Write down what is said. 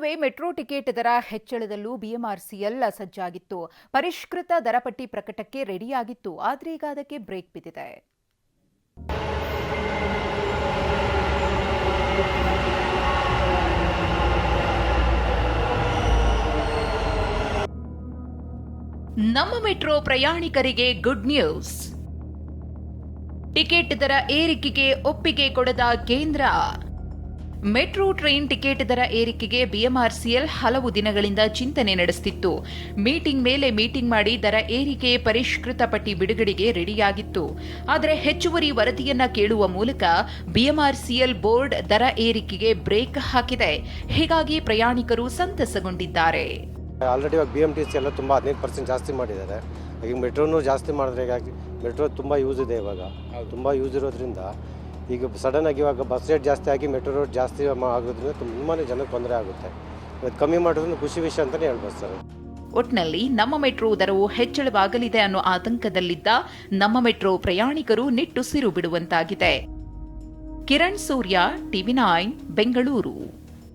ನಡುವೆ metro ticket ದರ ಹೆಚ್ಚಳದಲ್ಲೂ BMRCL ಸಜ್ಜಾಗಿತ್ತು. ಪರಿಷ್ಕೃತ ದರ ಪಟ್ಟಿ ಪ್ರಕಟಕ್ಕೆ ರೆಡಿಯಾಗಿತ್ತು. ಆದರೆ ಈಗ ಅದಕ್ಕೆ ಬ್ರೇಕ್ ಬಿದ್ದಿದೆ. ನಮ್ಮ ಮೆಟ್ರೋ ಪ್ರಯಾಣಿಕರಿಗೆ ಗುಡ್ ನ್ಯೂಸ್. ಟಿಕೆಟ್ ದರ ಏರಿಕೆಗೆ ಒಪ್ಪಿಗೆ ಕೊಡದ ಕೇಂದ್ರ. ಮೆಟ್ರೋ ಟ್ರೈನ್ ಟಿಕೆಟ್ ದರ ಏರಿಕೆಗೆ ಬಿಎಂಆರ್ಸಿಎಲ್ ಹಲವು ದಿನಗಳಿಂದ ಚಿಂತನೆ ನಡೆಸುತ್ತಿತ್ತು. ಮೀಟಿಂಗ್ ಮೇಲೆ ಮೀಟಿಂಗ್ ಮಾಡಿ ದರ ಏರಿಕೆ ಪರಿಷ್ಕೃತ ಪಟ್ಟಿ ಬಿಡುಗಡೆಗೆ ರೆಡಿಯಾಗಿತ್ತು. ಆದರೆ ಹೆಚ್ಚುವರಿ ವರದಿಯನ್ನ ಕೇಳುವ ಮೂಲಕ ಬಿಎಂಆರ್ಸಿಎಲ್ ಬೋರ್ಡ್ ದರ ಏರಿಕೆಗೆ ಬ್ರೇಕ್ ಹಾಕಿದೆ. ಹೀಗಾಗಿ ಪ್ರಯಾಣಿಕರು ಸಂತಸಗೊಂಡಿದ್ದಾರೆ. ಆಲ್ರೆಡಿ ಇವಾಗ ಬಿಎಂಟಿಸಿ ಎಲ್ಲ ತುಂಬ 15% ಜಾಸ್ತಿ ಮಾಡಿದ್ದಾರೆ. ಈಗ ಮೆಟ್ರೋನು ಜಾಸ್ತಿ ಮಾಡಿದ್ರೆ ಹೀಗಾಗಿ ಮೆಟ್ರೋ ತುಂಬ ಯೂಸ್ ಇದೆ. ಇವಾಗ ತುಂಬ ಯೂಸ್ ಇರೋದ್ರಿಂದ ಈಗ ಸಡನ್ ಆಗಿ ಇವಾಗ ಬಸ್ ರೇಟ್ ಜಾಸ್ತಿ ಆಗಿ ಮೆಟ್ರೋ ರೇಟ್ ಜಾಸ್ತಿ ಆಗೋದ್ರಿಂದ ತುಂಬಾ ಜನಕ್ಕೆ ತೊಂದರೆ ಆಗುತ್ತೆ. ಇವತ್ತು ಕಮ್ಮಿ ಮಾಡೋದ್ರಿಂದ ಖುಷಿ ವಿಷಯ ಅಂತಲೇ ಹೇಳ್ಬೋದು ಸರ್. ಒಟ್ನಲ್ಲಿ ನಮ್ಮ ಮೆಟ್ರೋ ದರವು ಹೆಚ್ಚಳವಾಗಲಿದೆ ಅನ್ನೋ ಆತಂಕದಲ್ಲಿದ್ದ ನಮ್ಮ ಮೆಟ್ರೋ ಪ್ರಯಾಣಿಕರು ನಿಟ್ಟುಸಿರು ಬಿಡುವಂತಾಗಿದೆ. ಕಿರಣ್ ಸೂರ್ಯ, TV9 ಬೆಂಗಳೂರು.